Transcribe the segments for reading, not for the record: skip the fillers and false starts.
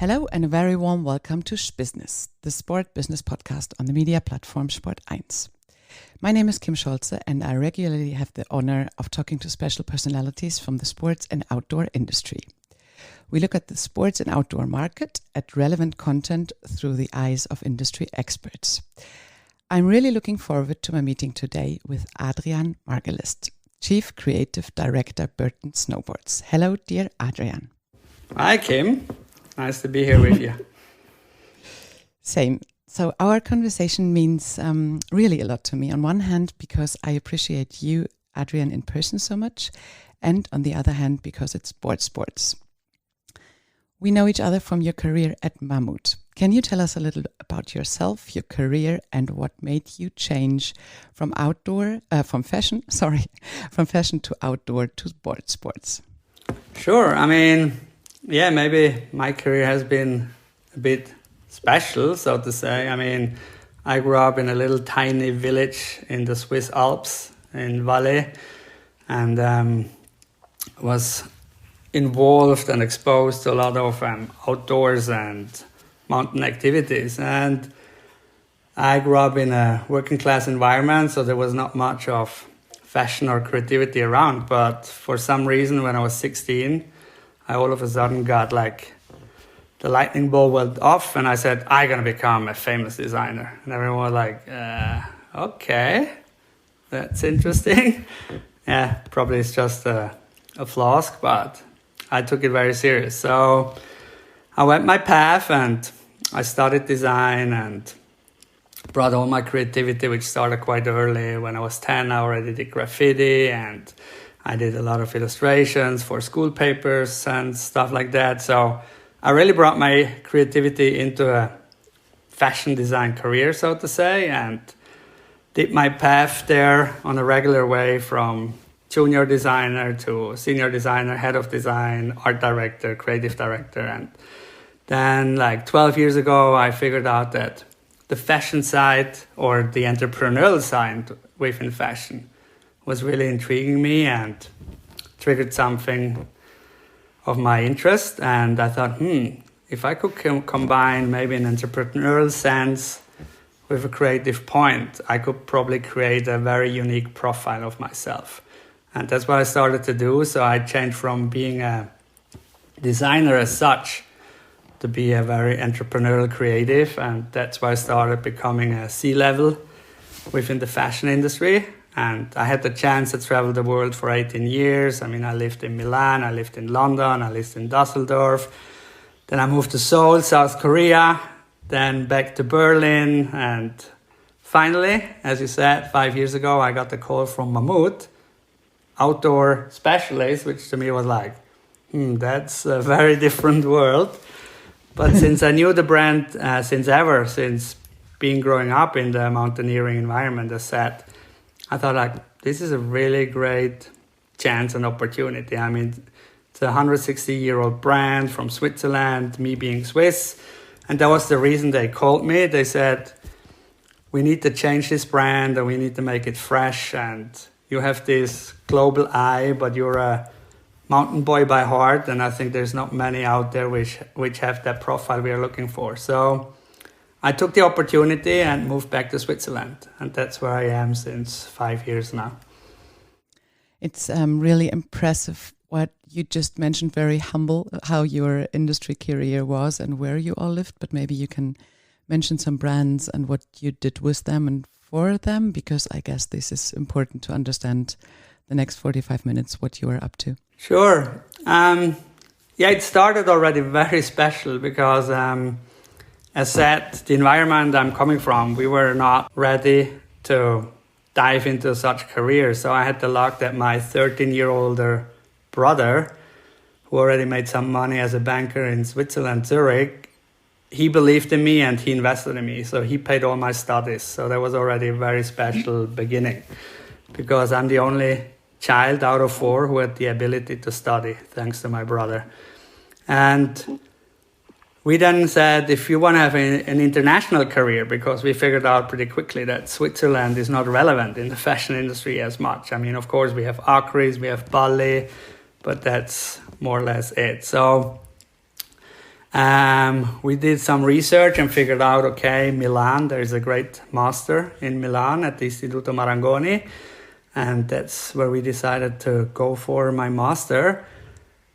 Hello and a very warm welcome to Business, the sport business podcast on the media platform Sport1. My name is Kim Scholze and I regularly have the honor of talking to special personalities from the sports and outdoor industry. We look at the sports and outdoor market, at relevant content through the eyes of industry experts. I'm really looking forward to my meeting today with Adrian Margelist, Chief Creative Director, Burton Snowboards. Hello, dear Adrian. Hi, Kim. Nice to be here with you. Same. So our conversation means really a lot to me. On one hand, because I appreciate you, Adrian, in person so much, and on the other hand, because it's boardsports. We know each other from your career at Mammut. Can you tell us a little about yourself, your career, and what made you change from fashion to outdoor to boardsports? Sure. Maybe my career has been a bit special, so to say. I grew up in a little tiny village in the Swiss Alps in Valais, and was involved and exposed to a lot of outdoors and mountain activities. And I grew up in a working class environment, so there was not much of fashion or creativity around. But for some reason, when I was 16, I all of a sudden got the lightning bolt went off, and I said, I'm going to become a famous designer. And everyone was like, okay, that's interesting. Yeah, probably it's just a flask, but I took it very serious. So I went my path and I studied design and brought all my creativity, which started quite early. When I was 10, I already did graffiti and I did a lot of illustrations for school papers and stuff like that. So I really brought my creativity into a fashion design career, so to say, and did my path there on a regular way from junior designer to senior designer, head of design, art director, creative director. And then 12 years ago, I figured out that the fashion side or the entrepreneurial side within fashion was really intriguing me and triggered something of my interest. And I thought, if I could combine maybe an entrepreneurial sense with a creative point, I could probably create a very unique profile of myself. And that's what I started to do. So I changed from being a designer as such to be a very entrepreneurial creative. And that's why I started becoming a C-level within the fashion industry. And I had the chance to travel the world for 18 years. I lived in Milan, I lived in London, I lived in Düsseldorf. Then I moved to Seoul, South Korea, then back to Berlin. And finally, as you said, 5 years ago, I got the call from Mammut, outdoor specialist, which to me was like, that's a very different world. But since I knew the brand since being growing up in the mountaineering environment, as said, I thought this is a really great chance and opportunity. It's a 160-year-old brand from Switzerland, me being Swiss. And that was the reason they called me. They said, we need to change this brand and we need to make it fresh. And you have this global eye, but you're a mountain boy by heart. And I think there's not many out there which have that profile we are looking for. So I took the opportunity and moved back to Switzerland. And that's where I am since 5 years now. It's really impressive what you just mentioned, very humble, how your industry career was and where you all lived. But maybe you can mention some brands and what you did with them and for them, because I guess this is important to understand the next 45 minutes what you are up to. Sure. It started already very special because, as said, the environment I'm coming from, we were not ready to dive into such career. So I had the luck that my 13-year-older brother, who already made some money as a banker in Switzerland, Zurich, he believed in me and he invested in me. So he paid all my studies. So that was already a very special beginning because I'm the only child out of 4 who had the ability to study, thanks to my brother. And we then said, if you want to have an international career, because we figured out pretty quickly that Switzerland is not relevant in the fashion industry as much. Of course, we have Acris, we have Bali, but that's more or less it. So We did some research and figured out, okay, Milan, there is a great master in Milan at the Istituto Marangoni, and that's where we decided to go for my master.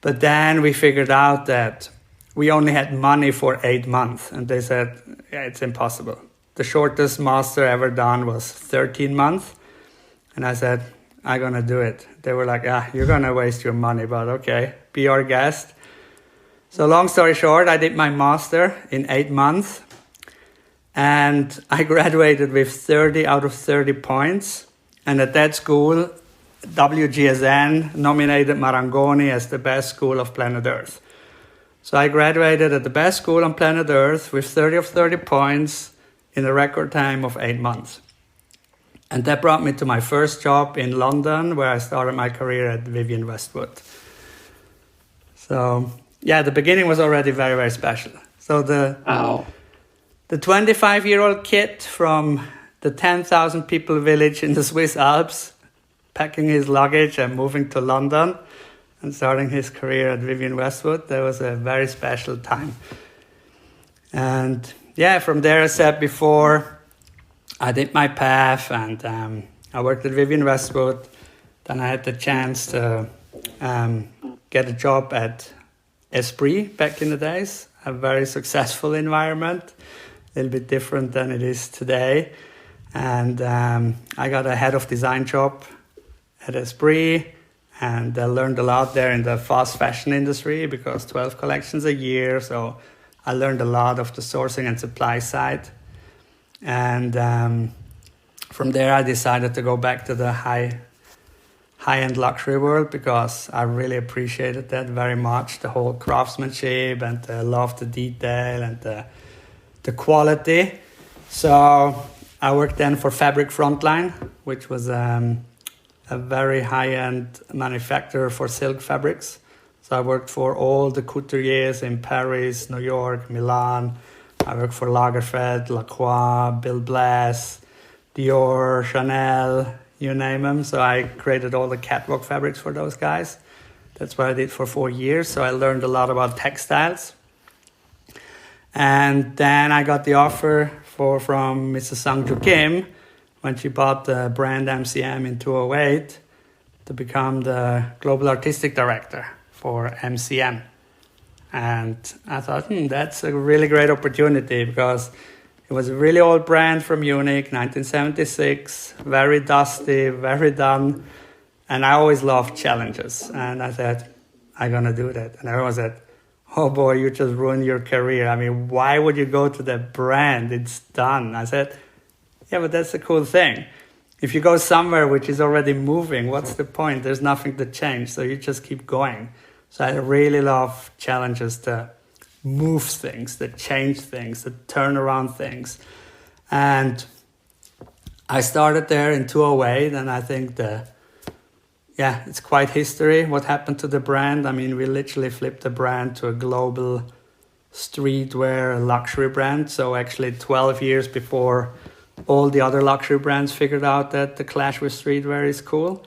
But then we figured out that we only had money for 8 months, and they said, yeah, it's impossible. The shortest master ever done was 13 months, and I said, I'm gonna do it. They were like, you're gonna waste your money, but okay, be our guest. So long story short, I did my master in 8 months, and I graduated with 30 out of 30 points. And at that school, WGSN nominated Marangoni as the best school of planet Earth. So I graduated at the best school on planet Earth with 30 of 30 points in a record time of 8 months. And that brought me to my first job in London, where I started my career at Vivienne Westwood. So yeah, the beginning was already very, very special. So the 25-year-old kid from the 10,000 people village in the Swiss Alps, packing his luggage and moving to London and starting his career at Vivienne Westwood, that was a very special time. And yeah, from there, I said before, I did my path, and I worked at Vivienne Westwood. Then I had the chance to get a job at Esprit back in the days, a very successful environment, a little bit different than it is today. And I got a head of design job at Esprit, and I learned a lot there in the fast fashion industry, because 12 collections a year, so I learned a lot of the sourcing and supply side. And from there I decided to go back to the high-end luxury world, because I really appreciated that very much, the whole craftsmanship, and I loved the detail and the quality. So I worked then for Fabric Frontline, which was a very high-end manufacturer for silk fabrics. So I worked for all the couturiers in Paris, New York, Milan. I worked for Lagerfeld, Lacroix, Bill Blass, Dior, Chanel, you name them. So I created all the catwalk fabrics for those guys. That's what I did for 4 years. So I learned a lot about textiles. And then I got the offer from Mrs. Sang-Joo Kim, when she bought the brand MCM in 2008, to become the global artistic director for MCM. And I thought, that's a really great opportunity, because it was a really old brand from Munich, 1976, very dusty, very done. And I always loved challenges. And I said, I'm going to do that. And everyone said, oh boy, you just ruined your career. I mean, why would you go to that brand? It's done. I said, yeah, but that's the cool thing. If you go somewhere which is already moving, what's the point? There's nothing to change. So you just keep going. So I really love challenges to move things, to change things, to turn around things. And I started there in 2008, and I think it's quite history what happened to the brand. I mean, we literally flipped the brand to a global streetwear luxury brand. So actually 12 years before all the other luxury brands figured out that the clash with streetwear is cool.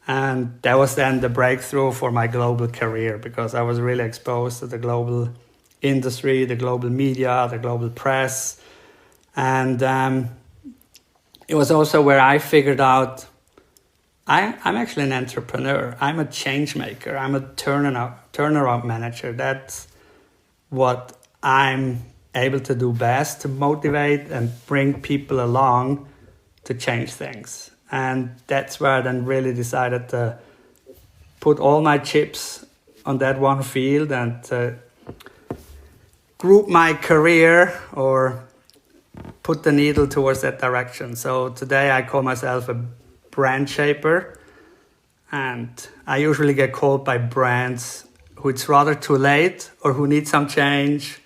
And that was then the breakthrough for my global career, because I was really exposed to the global industry, the global media, the global press. And it was also where I figured out I'm actually an entrepreneur. I'm a change maker. I'm a turnaround manager. That's what I'm able to do best, to motivate and bring people along to change things. And that's where I then really decided to put all my chips on that one field and to group my career or put the needle towards that direction. So today I call myself a brand shaper, and I usually get called by brands who it's rather too late or who need some change,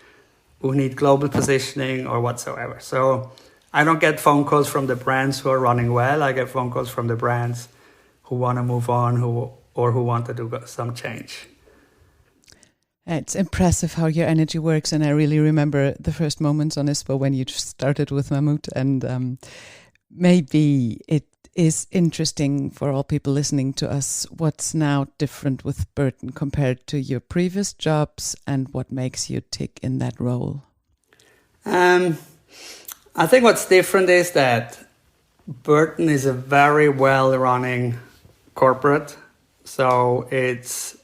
who need global positioning or whatsoever. So I don't get phone calls from the brands who are running well. I get phone calls from the brands who want to move on who want to do some change. It's impressive how your energy works, and I really remember the first moments on ISPO when you just started with Mammut, and maybe it is interesting for all people listening to us. What's now different with Burton compared to your previous jobs, and what makes you tick in that role? I think what's different is that Burton is a very well-running corporate, so it's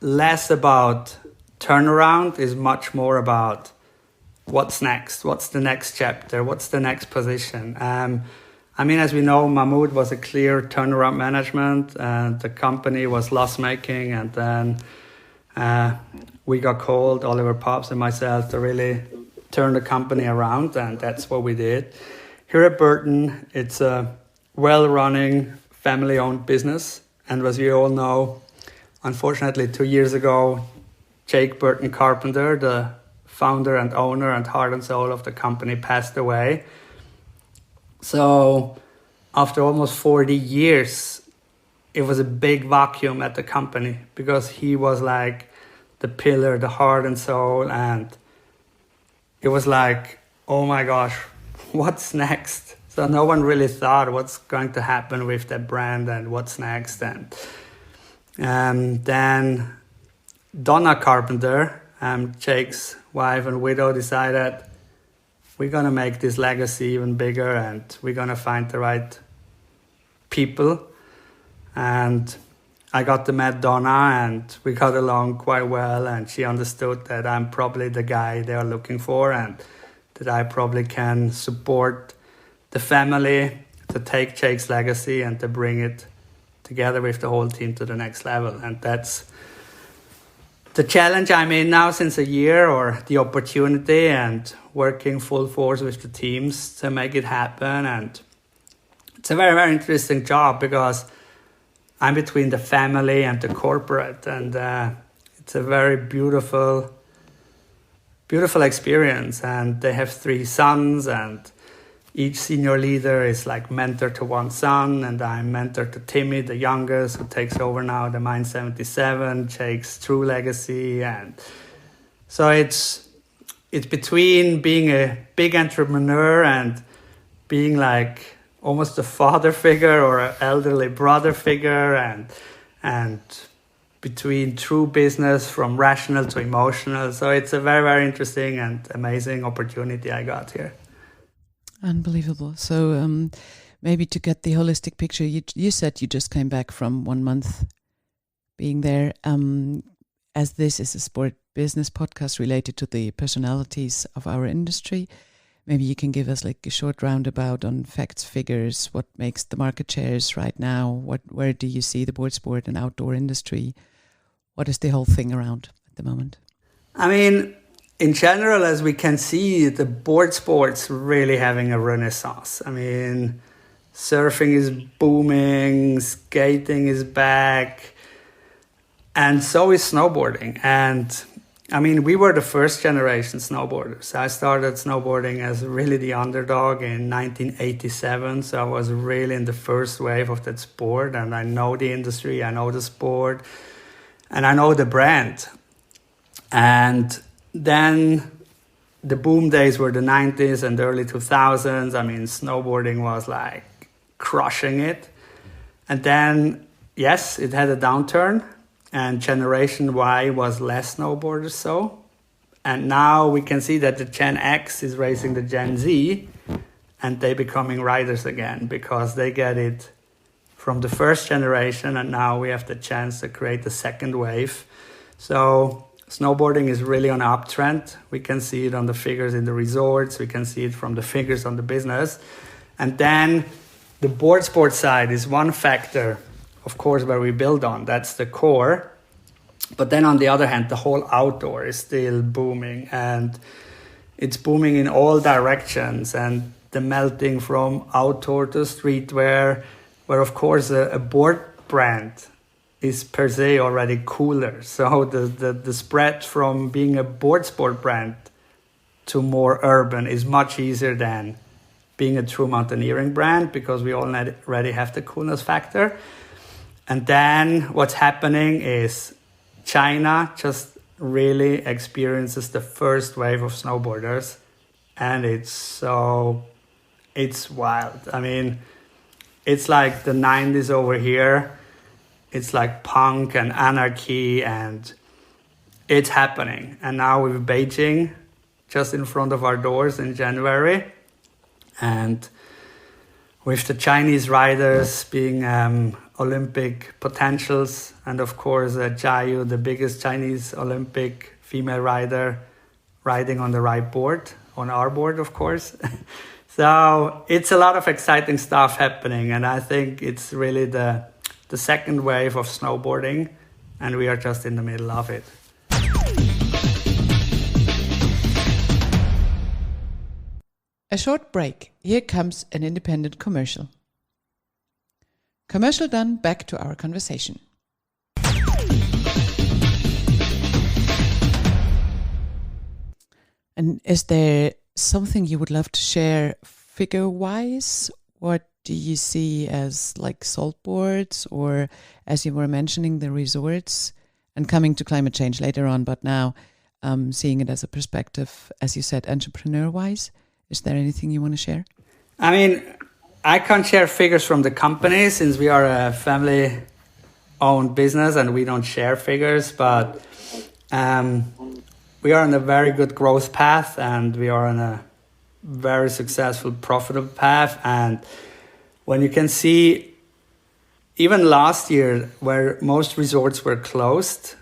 less about turnaround, is much more about what's next, what's the next chapter, what's the next position. As we know, Mahmoud was a clear turnaround management, and the company was loss-making, and then we got called, Oliver Pops and myself, to really turn the company around, and that's what we did. Here at Burton, it's a well-running, family-owned business, and as you all know, unfortunately 2 years ago, Jake Burton Carpenter, the founder and owner and heart and soul of the company, passed away. So after almost 40 years, it was a big vacuum at the company, because he was like the pillar, the heart and soul, and it was like, oh my gosh, what's next? So no one really thought what's going to happen with that brand and what's next. And then Donna Carpenter, Jake's wife and widow, decided we're going to make this legacy even bigger, and we're going to find the right people. And I got to meet Donna, and we got along quite well, and she understood that I'm probably the guy they are looking for, and that I probably can support the family to take Jake's legacy and to bring it together with the whole team to the next level. And that's the challenge I'm in now since a year, or the opportunity, and working full force with the teams to make it happen. And it's a very, very interesting job, because I'm between the family and the corporate, and it's a very beautiful experience. And they have 3 sons, and each senior leader is like mentor to one son, and I'm mentor to Timmy, the youngest, who takes over now the Mine 77, Jake's true legacy. And so it's between being a big entrepreneur and being like almost a father figure or an elderly brother figure, and between true business from rational to emotional. So it's a very, very interesting and amazing opportunity I got here. Unbelievable. So maybe to get the holistic picture, you said you just came back from 1 month being there. As this is a sport business podcast related to the personalities of our industry, maybe you can give us like a short roundabout on facts, figures, what makes the market shares right now, where do you see the board sport and outdoor industry? What is the whole thing around at the moment? In general, as we can see, the board sports really having a renaissance. Surfing is booming, skating is back, and so is snowboarding. And we were the first generation snowboarders. I started snowboarding as really the underdog in 1987, so I was really in the first wave of that sport, and I know the industry, I know the sport, and I know the brand. And then the boom days were the 90s and the early 2000s. Snowboarding was like crushing it. And then, yes, it had a downturn, and Generation Y was less snowboarders so. And now we can see that the Gen X is racing the Gen Z, and they becoming riders again, because they get it from the first generation, and now we have the chance to create the second wave. So snowboarding is really on an uptrend. We can see it on the figures in the resorts. We can see it from the figures on the business. And then the board sports side is one factor, of course, where we build on. That's the core. But then on the other hand, the whole outdoor is still booming, and it's booming in all directions. And the melting from outdoor to streetwear, where of course a board brand is per se already cooler. So the spread from being a board sport brand to more urban is much easier than being a true mountaineering brand, because we already have the coolness factor. And then what's happening is China just really experiences the first wave of snowboarders, and it's wild. it's like the 90s over here. It's like punk and anarchy, and it's happening. And now with Beijing just in front of our doors in January, and with the Chinese riders being Olympic potentials, and of course Jiayu, the biggest Chinese Olympic female rider, riding on the right board, on our board, of course. So it's a lot of exciting stuff happening, and I think it's really the second wave of snowboarding, and we are just in the middle of it. A short break. Here comes an independent commercial. Commercial done, back to our conversation. And is there something you would love to share figure-wise? What do you see as like saltboards, or as you were mentioning, the resorts, and coming to climate change later on, but now seeing it as a perspective, as you said, entrepreneur-wise? Is there anything you want to share? I mean, I can't share figures from the company since we are a family-owned business and we don't share figures, but we are on a very good growth path, and we are on a very successful, profitable path. And when you can see, even last year, where most resorts were closed,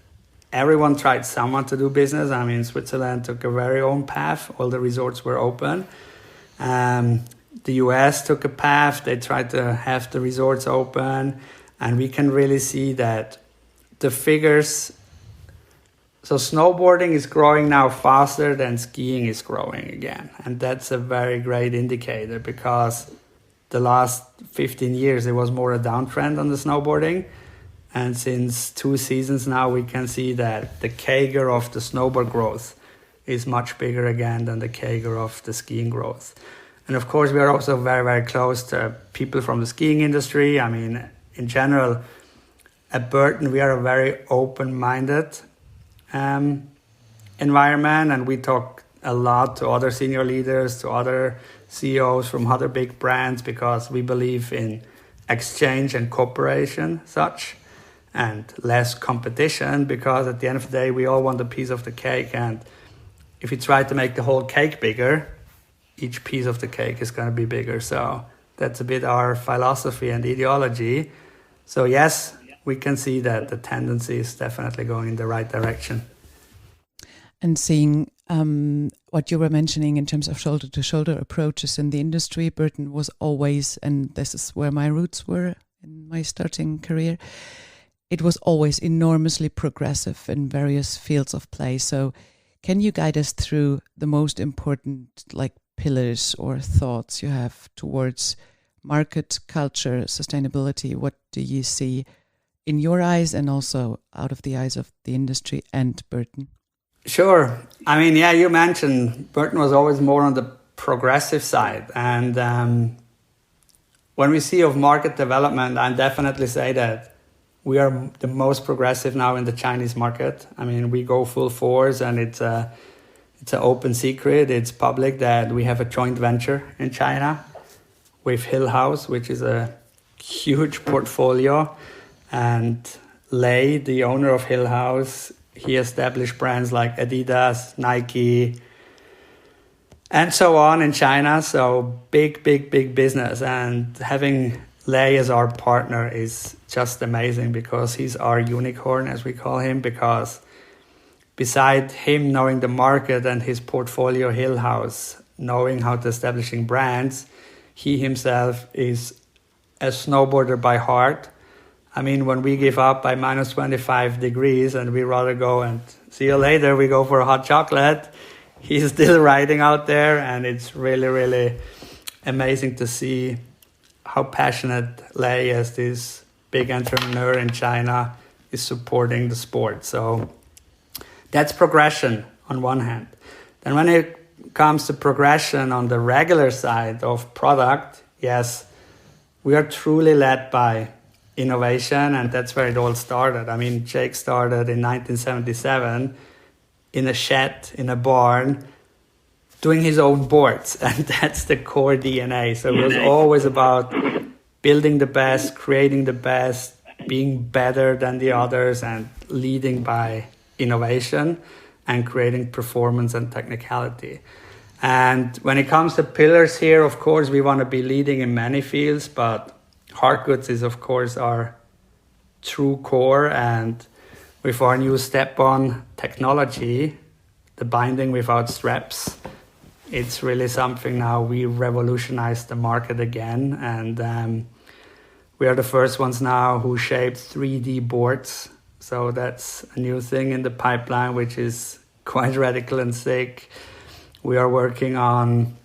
everyone tried someone to do business. I mean, Switzerland took a very own path. All the resorts were open. The US took a path. They tried to have the resorts open. And we can really see that the figures... So snowboarding is growing now faster than skiing is growing again. And that's a very great indicator, because the last 15 years, it was more a downtrend on the snowboarding. And since 2 seasons now, we can see that the CAGR of the snowboard growth is much bigger again than the CAGR of the skiing growth. And of course, we are also very, very close to people from the skiing industry. I mean, in general, at Burton, we are a very open-minded environment, and we talk a lot to other senior leaders, to other CEOs from other big brands, because we believe in exchange and cooperation, such, and less competition, because at the end of the day, we all want a piece of the cake. And if you try to make the whole cake bigger, each piece of the cake is going to be bigger. So that's a bit our philosophy and ideology. So yes, we can see that the tendency is definitely going in the right direction. And seeing what you were mentioning in terms of shoulder-to-shoulder approaches in the industry, Burton was always, and this is where my roots were in my starting career, it was always enormously progressive in various fields of play. So can you guide us through the most important pillars or thoughts you have towards market, culture, sustainability? What do you see in your eyes and also out of the eyes of the industry and Burton? Sure. I mean, yeah, you mentioned Burton was always more on the progressive side. And when we see of market development, I definitely say that we are the most progressive now in the Chinese market. I mean, we go full force, and it's an open secret. It's public that we have a joint venture in China with Hill House, which is a huge portfolio. And Lei, the owner of Hill House, he established brands like Adidas, Nike, and so on in China. So big business. And having Lei as our partner is just amazing, because he's our unicorn, as we call him, because beside him knowing the market and his portfolio, Hill House, knowing how to establishing brands, he himself is a snowboarder by heart. I mean, when we give up by minus 25 degrees and we rather go and see you later, we go for a hot chocolate, he's still riding out there. And it's really, really amazing to see how passionate Lei, as this big entrepreneur in China, is supporting the sport. So that's progression on one hand. Then when it comes to progression on the regular side of product, yes, we are truly led by innovation, and that's where it all started. I mean, Jake started in 1977 in a shed, in a barn, doing his own boards, and that's the core DNA. So it was always about building the best, creating the best, being better than the others, and leading by innovation and creating performance and technicality. And when it comes to pillars here, of course, we want to be leading in many fields, but hard goods is, of course, our true core. And with our new step-on technology, the binding without straps, it's really something now. We revolutionize the market again, and we are the first ones now who shaped 3D boards. So that's a new thing in the pipeline, which is quite radical and sick. We are working on...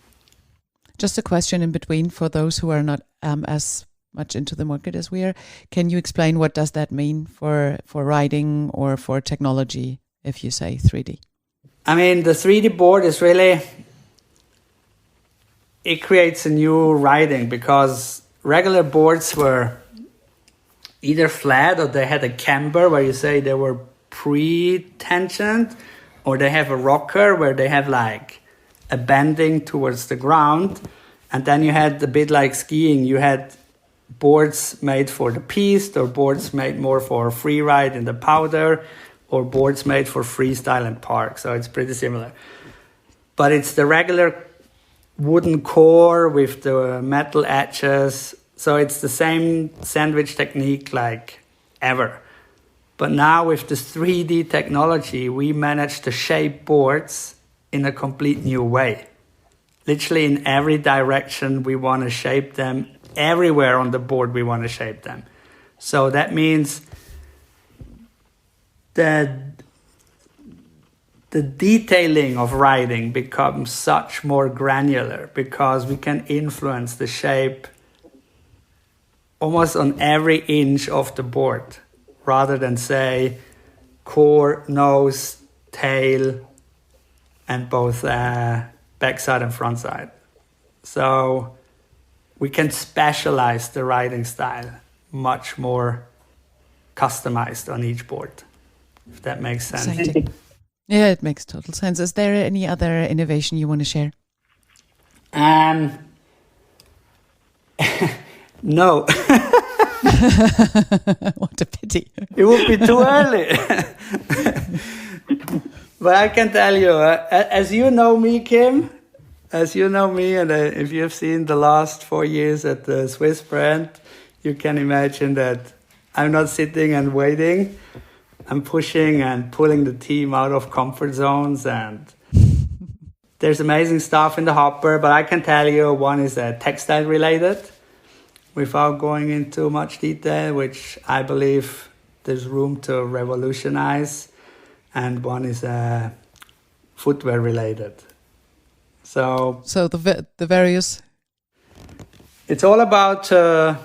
Just a question in between for those who are not as much into the market as we are. Can you explain what does that mean for riding or for technology if you say 3D? I mean, the 3D board is really... It creates a new riding, because regular boards were either flat or they had a camber where you say they were pre-tensioned, or they have a rocker where they have like a bending towards the ground. And then you had a bit like skiing. You had boards made for the piste, or boards made more for free ride in the powder, or boards made for freestyle and park. So it's pretty similar. But it's the regular wooden core with the metal edges. So it's the same sandwich technique like ever. But now with this 3D technology, we managed to shape boards in a complete new way. Literally in every direction we want to shape them. Everywhere on the board we want to shape them. So that means that the detailing of riding becomes such more granular, because we can influence the shape almost on every inch of the board, rather than say core, nose, tail, and both backside and front side. So we can specialize the riding style much more customized on each board, if that makes sense. Exciting. Yeah, it makes total sense. Is there any other innovation you want to share? No. What a pity. It would be too early. But I can tell you, as you know me, Kim, as you know me, and if you have seen the last 4 years at the Swiss brand, you can imagine that I'm not sitting and waiting. I'm pushing and pulling the team out of comfort zones, and there's amazing stuff in the hopper. But I can tell you, one is textile related, without going into much detail, which I believe there's room to revolutionize. And one is footwear related. So the various... It's all about to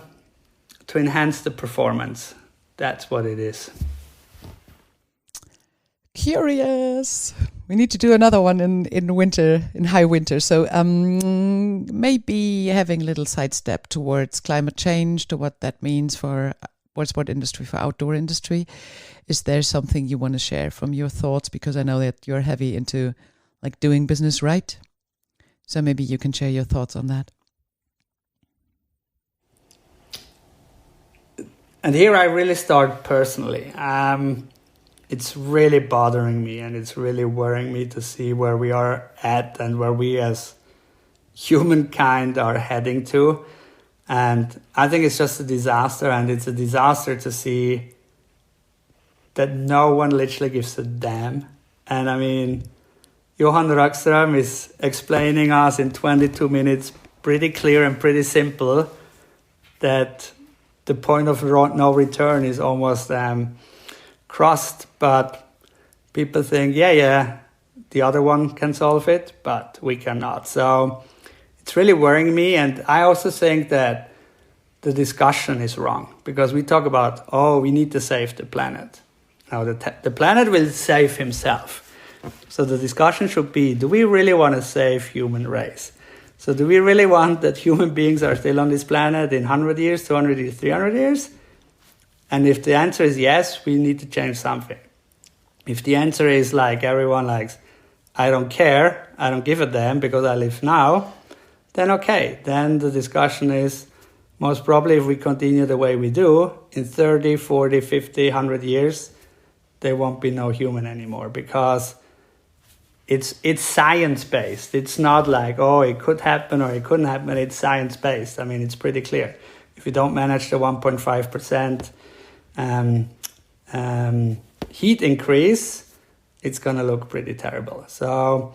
enhance the performance. That's what it is. Curious. We need to do another one in winter, in high winter. So maybe having a little sidestep towards climate change, to what that means for boardsport industry, for outdoor industry. Is there something you want to share from your thoughts? Because I know that you're heavy into like doing business right. So maybe you can share your thoughts on that. And here I really start personally. It's really bothering me, and it's really worrying me to see where we are at and where we as humankind are heading to. And I think it's just a disaster, and it's a disaster to see that no one literally gives a damn. And I mean, Johan Röckström is explaining us in 22 minutes, pretty clear and pretty simple, that the point of no return is almost crossed. But people think, yeah, the other one can solve it, but we cannot. So it's really worrying me. And I also think that the discussion is wrong, because we talk about, we need to save the planet. Now, the planet will save himself. So the discussion should be, do we really want to save human race? So do we really want that human beings are still on this planet in 100 years, 200 years, 300 years? And if the answer is yes, we need to change something. If the answer is like everyone likes, I don't care, I don't give a damn because I live now, then okay. Then the discussion is, most probably if we continue the way we do, in 30, 40, 50, 100 years, there won't be no human anymore, because it's science-based. It's not like, oh, it could happen or it couldn't happen. It's science-based. I mean, it's pretty clear. If you don't manage the 1.5% heat increase, it's going to look pretty terrible. So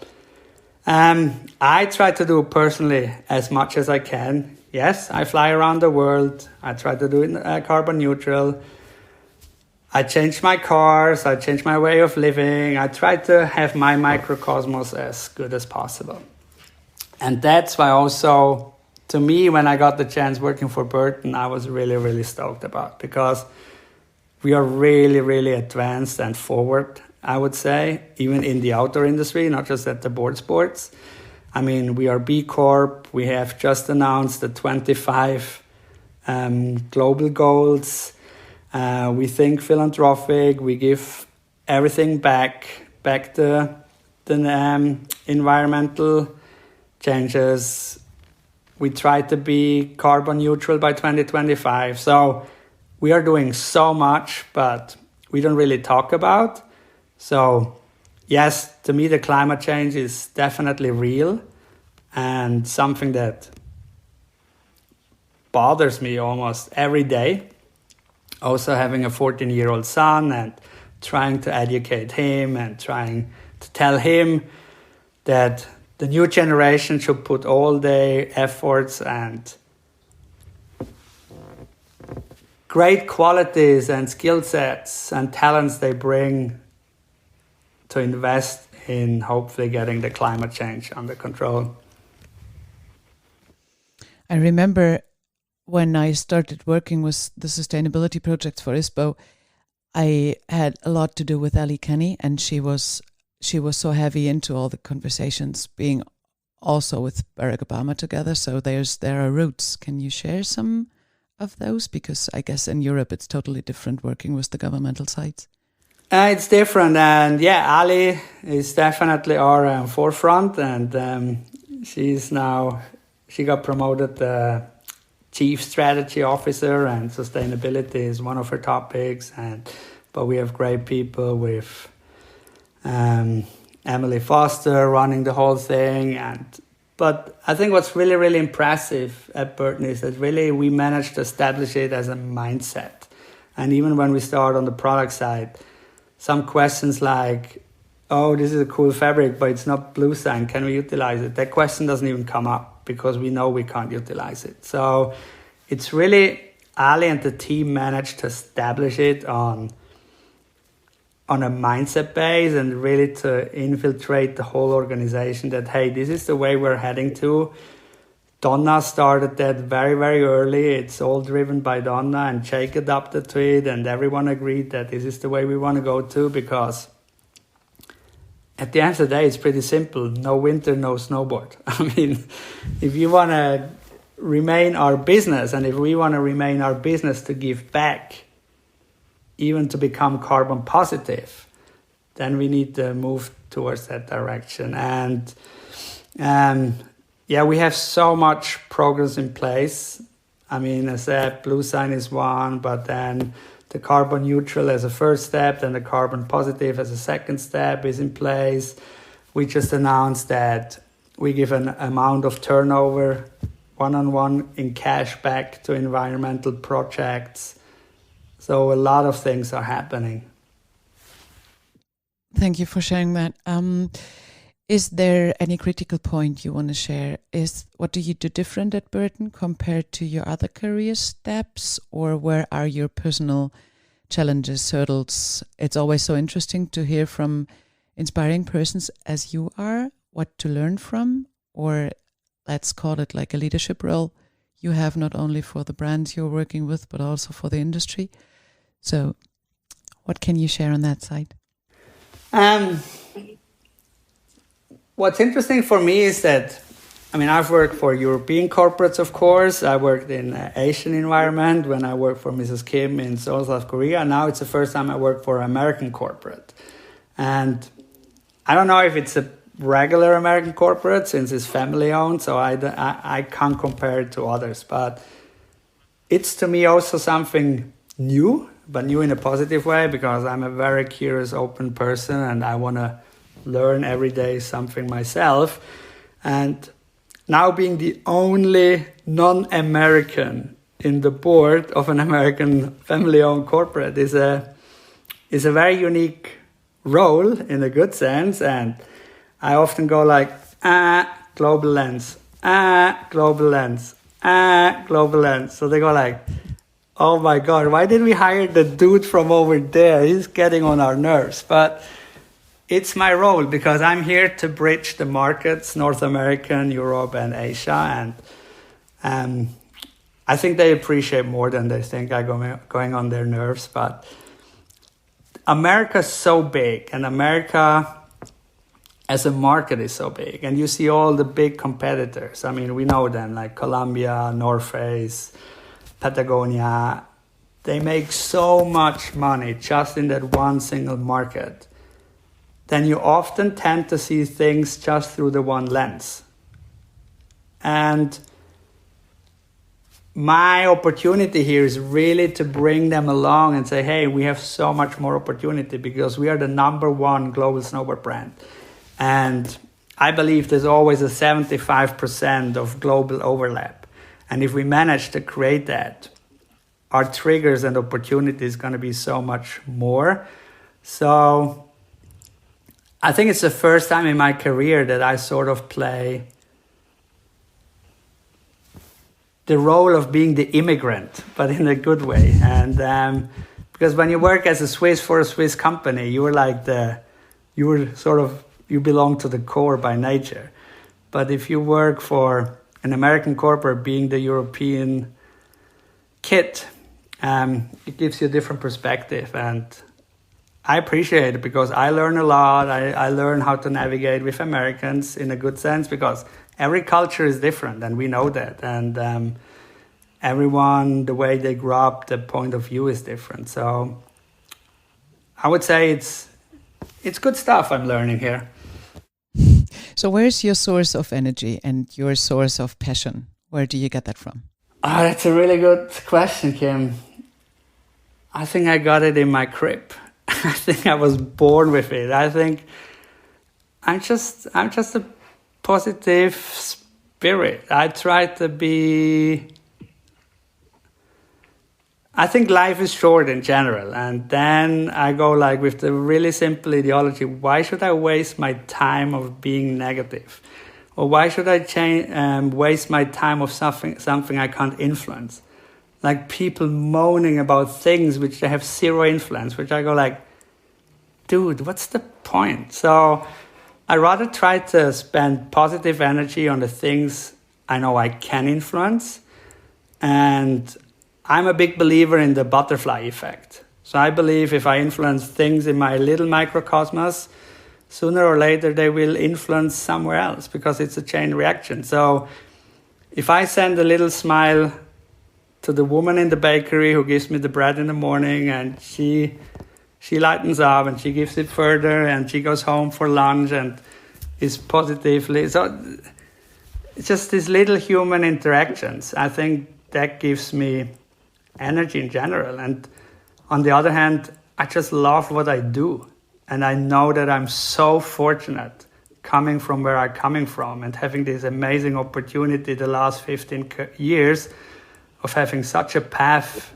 I try to do personally as much as I can. Yes, I fly around the world. I try to do it carbon neutral. I changed my cars. I changed my way of living. I try to have my microcosmos as good as possible. And that's why also, to me, when I got the chance working for Burton, I was really, really stoked about, because we are really, really advanced and forward, I would say, even in the outdoor industry, not just at the board sports. I mean, we are B Corp. We have just announced the 25 global goals. We think philanthropic. We give everything back the environmental changes. We try to be carbon neutral by 2025. So we are doing so much, but we don't really talk about. So yes, to me, the climate change is definitely real and something that bothers me almost every day. Also having a 14-year-old son and trying to educate him and trying to tell him that the new generation should put all their efforts and great qualities and skill sets and talents they bring to invest in hopefully getting the climate change under control. I remember when I started working with the sustainability projects for ISPO, I had a lot to do with Ali Kenny, and she was so heavy into all the conversations, being also with Barack Obama together. So there are roots. Can you share some of those? Because I guess in Europe it's totally different working with the governmental sides. It's different, and yeah, Ali is definitely our forefront, and she got promoted Chief Strategy Officer, and sustainability is one of her topics. But we have great people with Emily Foster running the whole thing. But I think what's really, really impressive at Burton is that really we managed to establish it as a mindset. And even when we start on the product side, some questions like, oh, this is a cool fabric, but it's not bluesign. Can we utilize it? That question doesn't even come up, because we know we can't utilize it. So it's really Ali and the team managed to establish it on a mindset base and really to infiltrate the whole organization that, hey, this is the way we're heading to. Donna started that very, very early. It's all driven by Donna, and Jake adapted to it, and everyone agreed that this is the way we want to go to, because at the end of the day, it's pretty simple. No winter, no snowboard. I mean, if you want to remain our business, and if we want to remain our business to give back, even to become carbon positive, then we need to move towards that direction. And yeah, we have so much progress in place. I mean, as I said, bluesign is one, but then the carbon neutral as a first step, then the carbon positive as a second step is in place. We just announced that we give an amount of turnover, one-on-one in cash back to environmental projects. So a lot of things are happening. Thank you for sharing that. Is there any critical point you want to share? What do you do different at Burton compared to your other career steps, or where are your personal challenges, hurdles? It's always so interesting to hear from inspiring persons as you are, what to learn from, or let's call it like a leadership role you have, not only for the brands you're working with, but also for the industry. So what can you share on that side? What's interesting for me is that, I mean, I've worked for European corporates, of course. I worked in Asian environment when I worked for Mrs. Kim in Seoul, South Korea. Now it's the first time I work for an American corporate. And I don't know if it's a regular American corporate since it's family owned, so I can't compare it to others. But it's to me also something new, but new in a positive way, because I'm a very curious, open person and I want to learn every day something myself. And now being the only non-American in the board of an American family-owned corporate is a very unique role in a good sense. And I often go like, global lens, global lens, global lens. So they go like, oh my God, why did we hire the dude from over there? He's getting on our nerves. But it's my role, because I'm here to bridge the markets, North American, Europe, and Asia. And I think they appreciate more than they think I'm going on their nerves. But America's so big, and America as a market is so big. And you see all the big competitors. I mean, we know them, like Columbia, North Face, Patagonia. They make so much money just in that one single market. Then you often tend to see things just through the one lens. And my opportunity here is really to bring them along and say, hey, we have so much more opportunity because we are the number one global snowboard brand. And I believe there's always a 75% of global overlap. And if we manage to create that, our triggers and opportunities going to be so much more. So I think it's the first time in my career that I sort of play the role of being the immigrant, but in a good way. And because when you work as a Swiss for a Swiss company, you belong to the core by nature. But if you work for an American corporate, being the European kid, it gives you a different perspective. And I appreciate it because I learn a lot. I learn how to navigate with Americans in a good sense, because every culture is different, and we know that. And everyone, the way they grew up, the point of view is different. So I would say it's good stuff I'm learning here. So where's your source of energy and your source of passion? Where do you get that from? Oh, that's a really good question, Kim. I think I got it in my crib. I think I was born with it. I think I'm just a positive spirit. I try to be... I think life is short in general. And then I go like with the really simple ideology, why should I waste my time of being negative? Or why should I waste my time of something I can't influence? Like people moaning about things which they have zero influence, which I go like, dude, what's the point? So I rather try to spend positive energy on the things I know I can influence. And I'm a big believer in the butterfly effect. So I believe if I influence things in my little microcosmos, sooner or later they will influence somewhere else, because it's a chain reaction. So if I send a little smile to the woman in the bakery who gives me the bread in the morning, and she lightens up and she gives it further and she goes home for lunch and is positively... So it's just these little human interactions. I think that gives me energy in general. And on the other hand, I just love what I do. And I know that I'm so fortunate coming from where I'm coming from and having this amazing opportunity the last 15 years of having such a path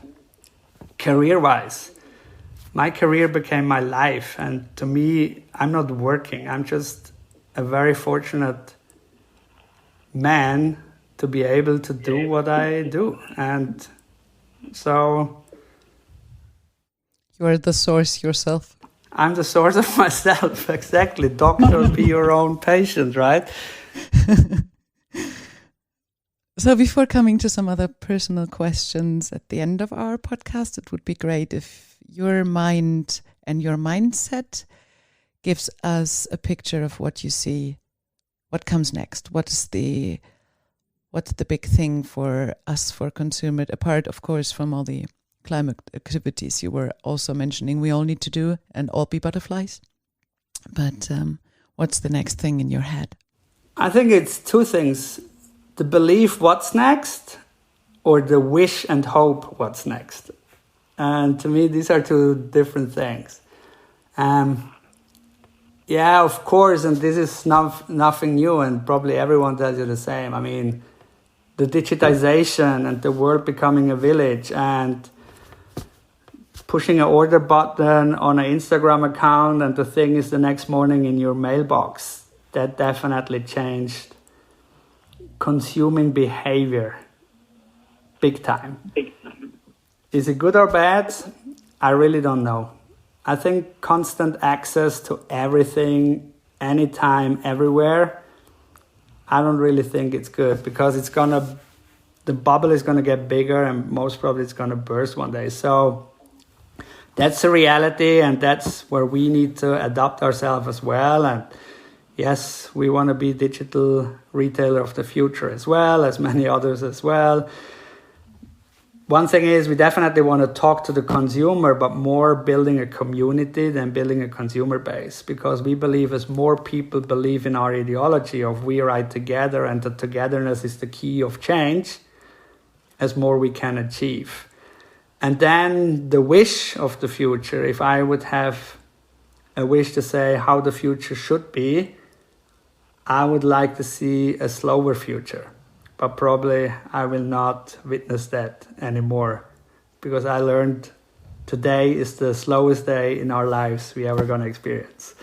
career-wise. My career became my life. And to me, I'm not working. I'm just a very fortunate man to be able to do what I do. And so... You're the source yourself. I'm the source of myself, exactly. Doctor, be your own patient, right? So before coming to some other personal questions at the end of our podcast, it would be great if your mind and your mindset gives us a picture of what you see, what comes next. What's the big thing for us, for consumer, apart, of course, from all the climate activities you were also mentioning we all need to do and all be butterflies. But what's the next thing in your head? I think it's two things. The belief what's next, or the wish and hope what's next. And to me, these are two different things. Yeah, of course, and this is nothing new, and probably everyone tells you the same. I mean, the digitization and the world becoming a village and pushing an order button on an Instagram account and the thing is the next morning in your mailbox, that definitely changed consuming behavior big time. Is it good or bad? I really don't know. I think constant access to everything, anytime, everywhere, I don't really think it's good because the bubble is gonna get bigger and most probably it's gonna burst one day. So that's the reality, and that's where we need to adapt ourselves as well. And yes, we want to be digital retailer of the future as well, as many others as well. One thing is we definitely want to talk to the consumer, but more building a community than building a consumer base, because we believe as more people believe in our ideology of we ride together and the togetherness is the key of change, as more we can achieve. And then the wish of the future, if I would have a wish to say how the future should be, I would like to see a slower future. But probably I will not witness that anymore, because I learned today is the slowest day in our lives we ever going to experience.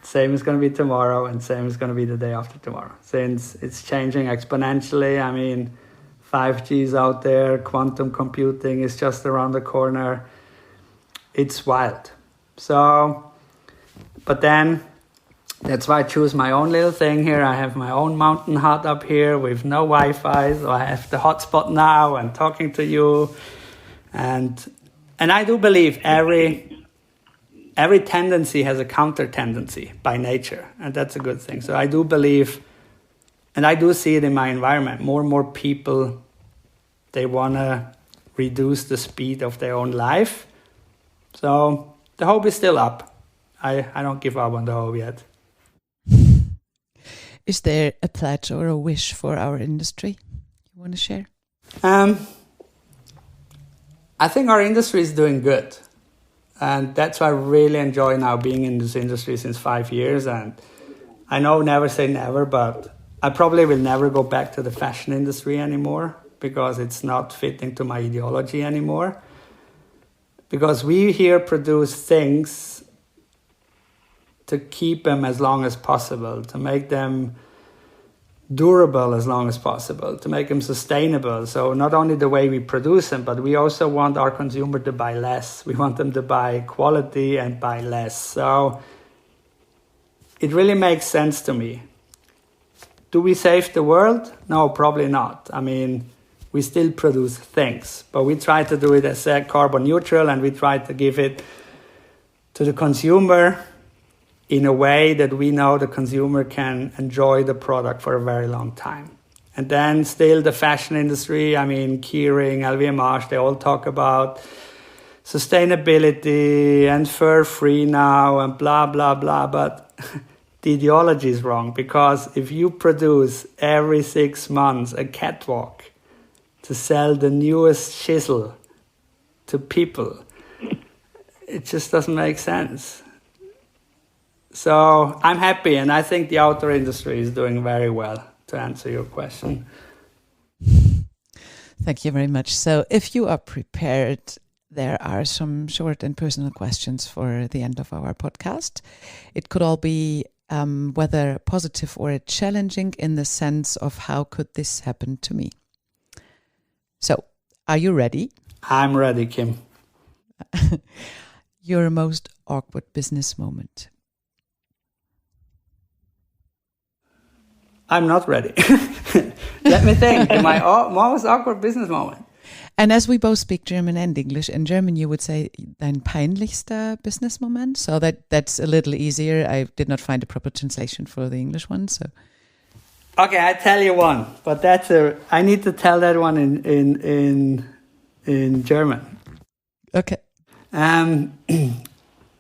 Same is going to be tomorrow, and same is going to be the day after tomorrow. Since it's changing exponentially, I mean, 5G is out there, quantum computing is just around the corner. It's wild. So, but then that's why I choose my own little thing here. I have my own mountain hut up here with no Wi-Fi, so I have the hotspot now and talking to you. And I do believe every tendency has a counter tendency by nature, and that's a good thing. So I do believe, and I do see it in my environment, more and more people, they want to reduce the speed of their own life. So the hope is still up. I don't give up on the hope yet. Is there a pledge or a wish for our industry you want to share? I think our industry is doing good. And that's why I really enjoy now being in this industry since 5 years. And I know never say never, but I probably will never go back to the fashion industry anymore because it's not fitting to my ideology anymore. Because we here produce things to keep them as long as possible, to make them durable as long as possible, to make them sustainable. So not only the way we produce them, but we also want our consumer to buy less. We want them to buy quality and buy less. So it really makes sense to me. Do we save the world? No, probably not. I mean, we still produce things, but we try to do it as carbon neutral, and we try to give it to the consumer in a way that we know the consumer can enjoy the product for a very long time. And then still the fashion industry, I mean, Kering, LVMH, they all talk about sustainability and fur-free now and blah, blah, blah. But the ideology is wrong, because if you produce every 6 months a catwalk to sell the newest chisel to people, it just doesn't make sense. So I'm happy, and I think the outdoor industry is doing very well, to answer your question. Thank you very much. So if you are prepared, there are some short and personal questions for the end of our podcast. It could all be whether positive or challenging, in the sense of how could this happen to me. So are you ready? I'm ready, Kim. Your most awkward business moment? I'm not ready. Let me think. My most awkward business moment. And as we both speak German and English, in German you would say dein peinlichster business moment. So that's a little easier. I did not find a proper translation for the English one. So okay, I tell you one, but I need to tell that one in German. Okay.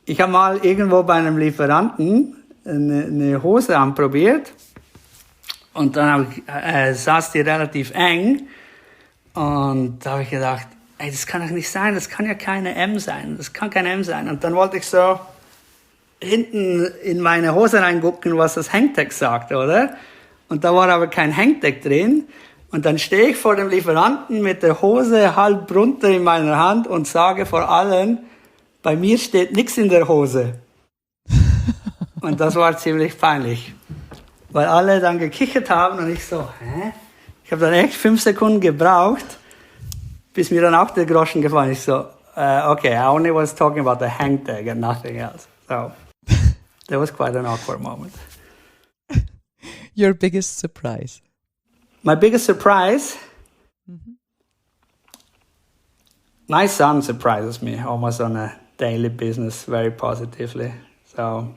Ich habe mal irgendwo bei einem Lieferanten eine Hose anprobiert. Und dann saß die relativ eng Und da habe ich gedacht, ey, das kann doch nicht sein, das kann ja keine M sein, das kann kein M sein. Und dann wollte ich so hinten in meine Hose reingucken, was das Hangtag sagt, oder? Und da war aber kein Hangtag drin. Und dann stehe ich vor dem Lieferanten mit der Hose halb runter in meiner Hand und sage vor allen, bei mir steht nichts in der Hose. Und das war ziemlich peinlich. Weil alle dann gekichert haben und ich so, hä? Ich habe dann echt 5 Sekunden gebraucht, bis mir dann auch der Groschen gefallen ist. Ich so, okay, I only was talking about the hang tag and nothing else. So, that was quite an awkward moment. Your biggest surprise? My biggest surprise? Mm-hmm. My son surprises me almost on a daily business very positively. So,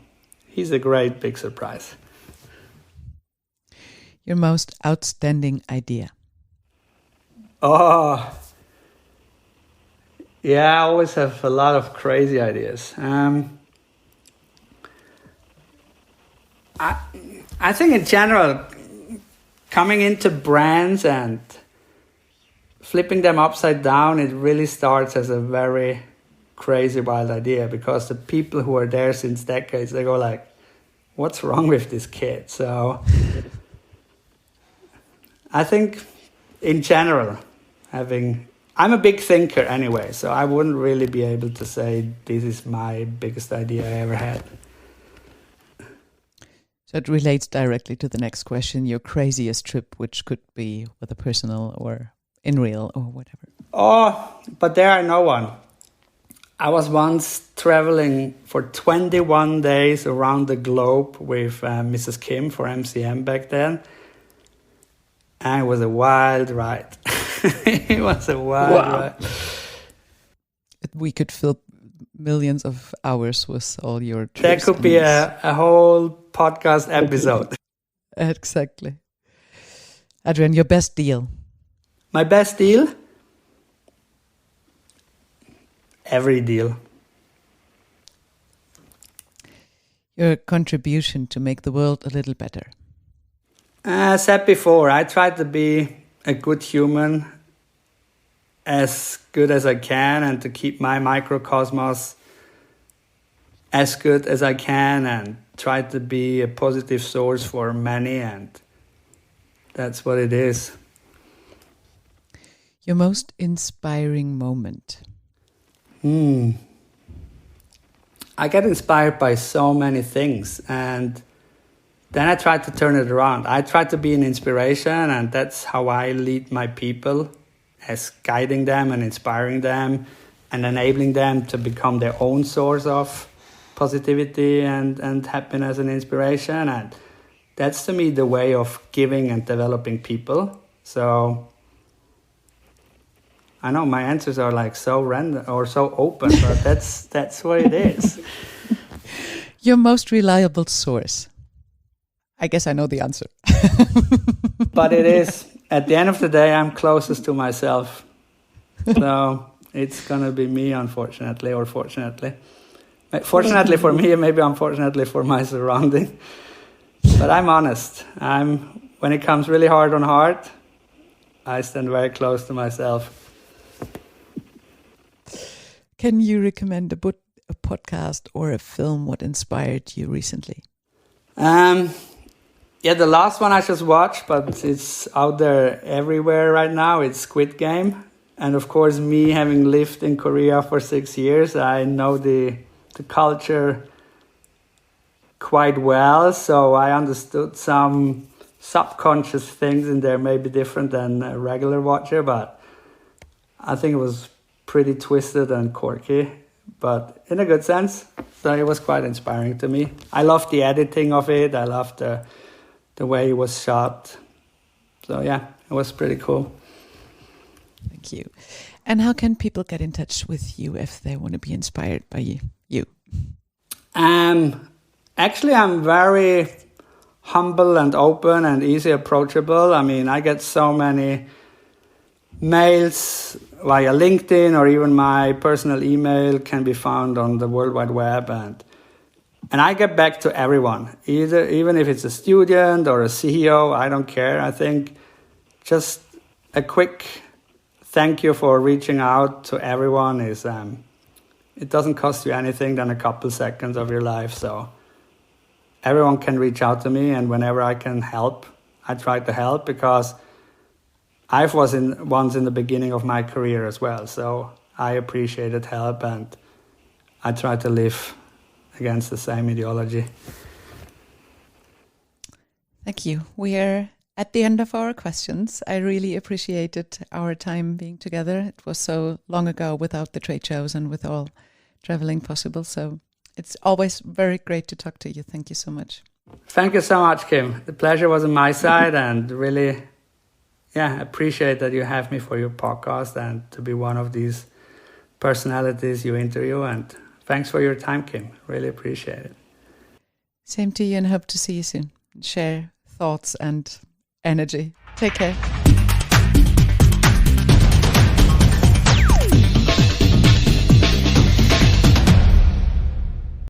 he's a great big surprise. Your most outstanding idea? Oh, yeah, I always have a lot of crazy ideas. I think in general, coming into brands and flipping them upside down, it really starts as a very crazy, wild idea, because the people who are there since decades, they go like, what's wrong with this kid? So I think in general, I'm a big thinker anyway, so I wouldn't really be able to say this is my biggest idea I ever had. So it relates directly to the next question, your craziest trip, which could be whether personal or in real or whatever. Oh, but there I know one. I was once traveling for 21 days around the globe with Mrs. Kim for MCM back then. And it was a wild ride. It was a wild ride. We could fill millions of hours with all your trips. That could be a whole podcast episode. Exactly. Adrian, your best deal? My best deal? Every deal. Your contribution to make the world a little better? As I said before, I try to be a good human, as good as I can, and to keep my microcosmos as good as I can, and try to be a positive source for many, and that's what it is. Your most inspiring moment? I get inspired by so many things, and then I try to turn it around. I try to be an inspiration, and that's how I lead my people, as guiding them and inspiring them and enabling them to become their own source of positivity and happiness and inspiration. And that's, to me, the way of giving and developing people. So I know my answers are like so random or so open, but that's what it is. Your most reliable source? I guess I know the answer. But it is, at the end of the day, I'm closest to myself. So it's going to be me, unfortunately, or fortunately. Fortunately for me, and maybe unfortunately for my surrounding. But I'm honest. When it comes really hard on heart, I stand very close to myself. Can you recommend a book, a podcast, or a film? What inspired you recently? Yeah, the last one I just watched, but it's out there everywhere right now. It's Squid Game. And of course, me having lived in Korea for 6 years, I know the culture quite well. So I understood some subconscious things in there, maybe different than a regular watcher. But I think it was pretty twisted and quirky, but in a good sense. So it was quite inspiring to me. I loved the editing of it. I loved the way it was shot. So yeah, it was pretty cool. Thank you. And how can people get in touch with you if they want to be inspired by you? Actually, I'm very humble and open and easy approachable. I mean, I get so many mails via LinkedIn, or even my personal email can be found on the World Wide Web, and I get back to everyone, even if it's a student or a CEO, I don't care. I think just a quick thank you for reaching out to everyone. It doesn't cost you anything than a couple seconds of your life. So everyone can reach out to me, and whenever I can help, I try to help, because I was once in the beginning of my career as well. So I appreciated help, and I try to live against the same ideology. Thank you. We are at the end of our questions. I really appreciated our time being together. It was so long ago without the trade shows and with all traveling possible. So it's always very great to talk to you. Thank you so much. Thank you so much, Kim. The pleasure was on my side, and really, appreciate that you have me for your podcast and to be one of these personalities you interview. And thanks for your time, Kim. Really appreciate it. Same to you, and hope to see you soon. Share thoughts and energy. Take care.